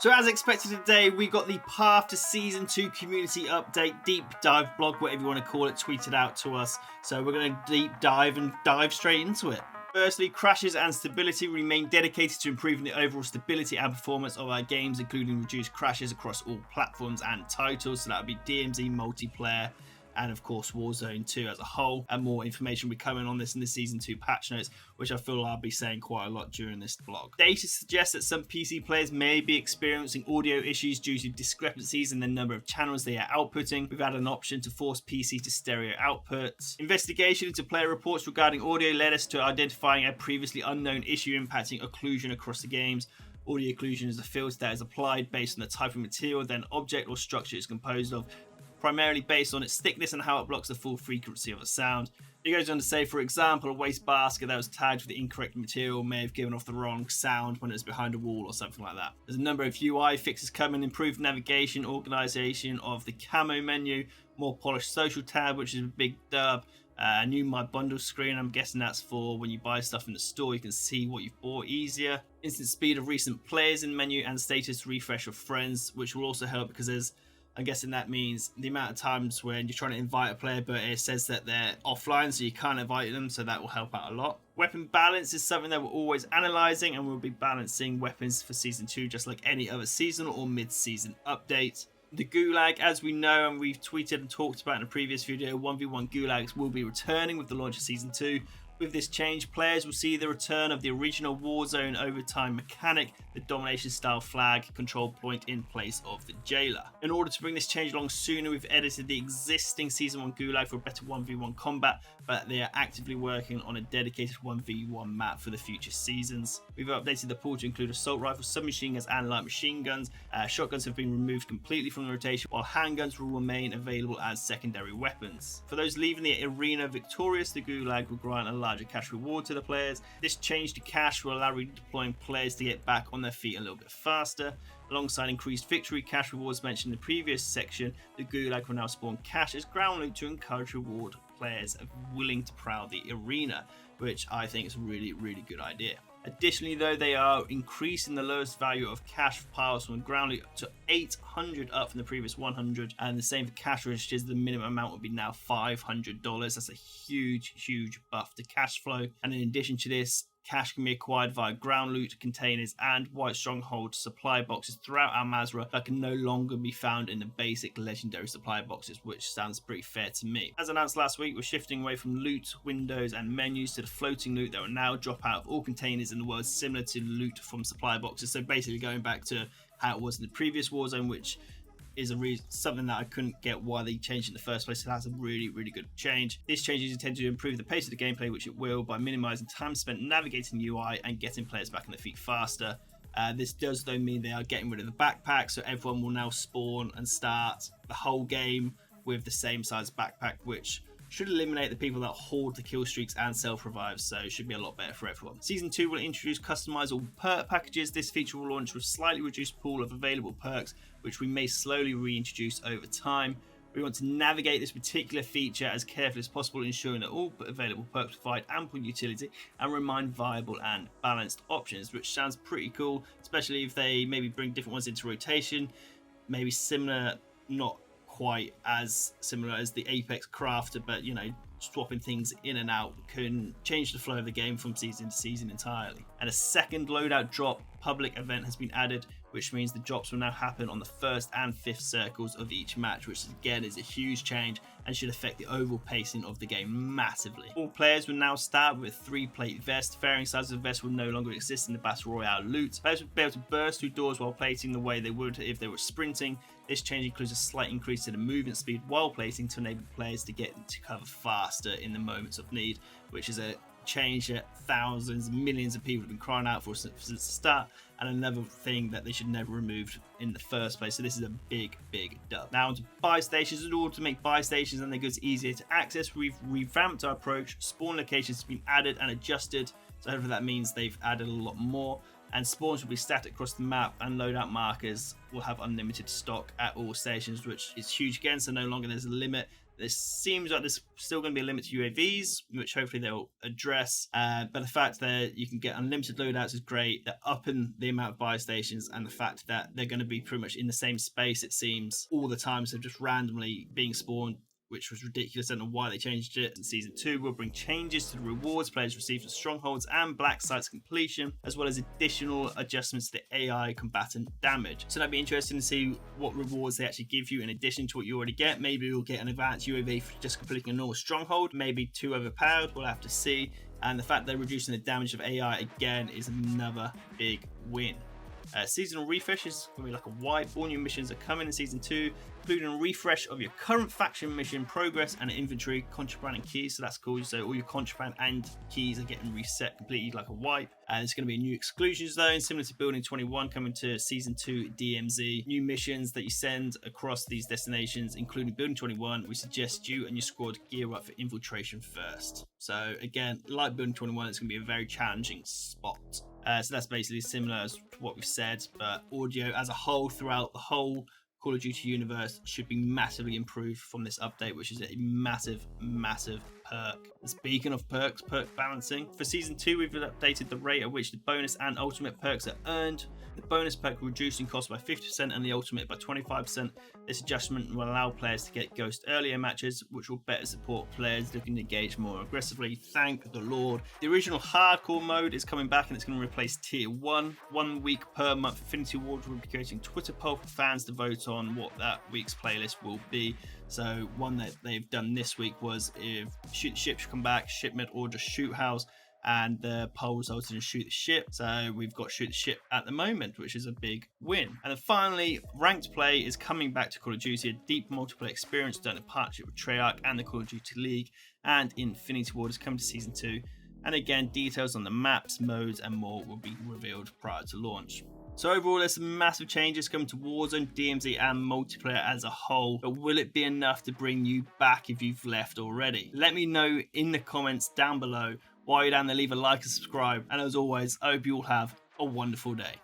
So as expected today, we got the Path to Season 2 community update, deep dive blog, whatever you want to call it, tweeted out to us. So we're going to deep dive and dive straight into it. Firstly, crashes and stability remain dedicated to improving the overall stability and performance of our games, including reduced crashes across all platforms and titles. So that would be DMZ Multiplayer and of course Warzone 2 as a whole. And more information will be coming on this in the Season 2 patch notes, which I feel I'll be saying quite a lot during this vlog. Data suggests that some PC players may be experiencing audio issues due to discrepancies in the number of channels they are outputting. We've added an option to force PC to stereo output. Investigation into player reports regarding audio led us to identifying a previously unknown issue impacting occlusion across the games. Audio occlusion is a filter that is applied based on the type of material that an object or structure is composed of, primarily based on its thickness and how it blocks the full frequency of a sound. It goes on to say, for example, a wastebasket that was tagged with the incorrect material may have given off the wrong sound when it was behind a wall or something like that. There's a number of UI fixes coming, improved navigation, organisation of the camo menu, more polished social tab, which is a big dub, a new My Bundle screen. I'm guessing that's for when you buy stuff in the store, you can see what you've bought easier. Instant speed of recent players in menu and status refresh of friends, which will also help because I'm guessing that means the amount of times when you're trying to invite a player but it says that they're offline, so you can't invite them, so that will help out a lot. Weapon balance is something that we're always analysing, and we'll be balancing weapons for Season 2 just like any other seasonal or mid-season update. The Gulag, as we know and we've tweeted and talked about in a previous video, 1v1 Gulags will be returning with the launch of Season 2. With this change, players will see the return of the original Warzone overtime mechanic, the domination style flag control point in place of the jailer. In order to bring this change along sooner, we've edited the existing Season 1 Gulag for a better 1v1 combat, but they are actively working on a dedicated 1v1 map for the future seasons. We've updated the pool to include assault rifles, submachine guns and light machine guns. Shotguns have been removed completely from the rotation, while handguns will remain available as secondary weapons. For those leaving the arena victorious, the Gulag will grant a larger cash reward to the players. This change to cash will allow redeploying players to get back on their feet a little bit faster. Alongside increased victory cash rewards mentioned in the previous section, the Gulag will now spawn cash as ground loot to encourage reward players willing to prowl the arena, which I think is a really good idea. Additionally though, they are increasing the lowest value of cash piles from ground loot to 800 up from the previous 100, and the same for cash registers. The minimum amount will be now $500. That's a huge buff to cash flow. And in addition to this, cash can be acquired via ground loot containers and White Stronghold supply boxes throughout Al Mazrah that can no longer be found in the basic legendary supply boxes, which sounds pretty fair to me. As announced last week, we're shifting away from loot, windows and menus to the floating loot that will now drop out of all containers in the world, similar to loot from supply boxes. So basically going back to how it was in the previous Warzone, which is something that I couldn't get why they changed in the first place. So that's a really good change. This change is intended to improve the pace of the gameplay, which it will, by minimizing time spent navigating UI and getting players back on their feet faster. This does though mean they are getting rid of the backpack, so everyone will now spawn and start the whole game with the same size backpack, which should eliminate the people that hoard the kill streaks and self-revives, so it should be a lot better for everyone. Season 2 will introduce customizable perk packages. This feature will launch with a slightly reduced pool of available perks, which we may slowly reintroduce over time. We want to navigate this particular feature as carefully as possible, ensuring that all available perks provide ample utility and remain viable and balanced options, which sounds pretty cool, especially if they maybe bring different ones into rotation, maybe similar, not quite as similar as the Apex Crafter, but you know, swapping things in and out can change the flow of the game from season to season entirely. And a second loadout drop public event has been added, which means the drops will now happen on the first and fifth circles of each match, which again is a huge change and should affect the overall pacing of the game massively. All players will now start with 3-plate vests. Varying sizes of vests will no longer exist in the Battle Royale loot. Players will be able to burst through doors while plating the way they would if they were sprinting. This change includes a slight increase to the movement speed while plating to enable players to get to cover faster in the moments of need, which is a change that thousands, millions of people have been crying out for since the start, and another thing that they should never remove in the first place. So this is a big dub. Now onto buy stations. In order to make buy stations and their goods easier to access, we've revamped our approach. Spawn locations have been added and adjusted, so hopefully that means they've added a lot more. And spawns will be static across the map, and loadout markers will have unlimited stock at all stations, which is huge again, so no longer there's a limit. It seems like there's still going to be a limit to UAVs, which hopefully they'll address. But the fact that you can get unlimited loadouts is great. They're upping the amount of buy stations, and the fact that they're going to be pretty much in the same space, it seems, all the time. So just randomly being spawned, which was ridiculous. I don't know why they changed it. In Season 2 will bring changes to the rewards players receive for strongholds and black sites completion, as well as additional adjustments to the AI combatant damage. So that'd be interesting to see what rewards they actually give you in addition to what you already get. Maybe you'll get an advanced UAV for just completing a normal stronghold, maybe too overpowered, we'll have to see. And the fact they're reducing the damage of AI again is another big win. Seasonal refresh is going to be like a wipe. All new missions are coming in Season 2, including a refresh of your current faction mission progress and inventory, contraband and keys. So that's cool. So all your contraband and keys are getting reset completely like a wipe. There's going to be a new exclusion zone similar to Building 21 coming to Season 2 DMZ. New missions that you send across these destinations, including Building 21. We suggest you and your squad gear up for infiltration first. So again, like Building 21, it's going to be a very challenging spot. So that's basically similar as to what we've said, but audio as a whole throughout the whole Call of Duty universe should be massively improved from this update, which is a massive perk. And speaking of perks, perk balancing. For Season 2, we've updated the rate at which the bonus and ultimate perks are earned. The bonus perk reducing cost by 50% and the ultimate by 25%. This adjustment will allow players to get Ghost earlier in matches, which will better support players looking to engage more aggressively. Thank the Lord. The original hardcore mode is coming back and it's going to replace Tier 1. 1 week per month Infinity Ward will be creating Twitter poll for fans to vote on what that week's playlist will be. So one that they've done this week was if Shoot the Ship should come back, Shipment, or just Shoot House. And the poll resulted in Shoot the Ship. So we've got Shoot the Ship at the moment, which is a big win. And then finally, ranked play is coming back to Call of Duty, a deep multiplayer experience done in partnership with Treyarch and the Call of Duty League, and Infinity Ward is coming to Season 2. And again, details on the maps, modes, and more will be revealed prior to launch. So overall, there's some massive changes coming to Warzone, DMZ, and multiplayer as a whole. But will it be enough to bring you back if you've left already? Let me know in the comments down below. While you're down there, leave a like and subscribe. And as always, I hope you all have a wonderful day.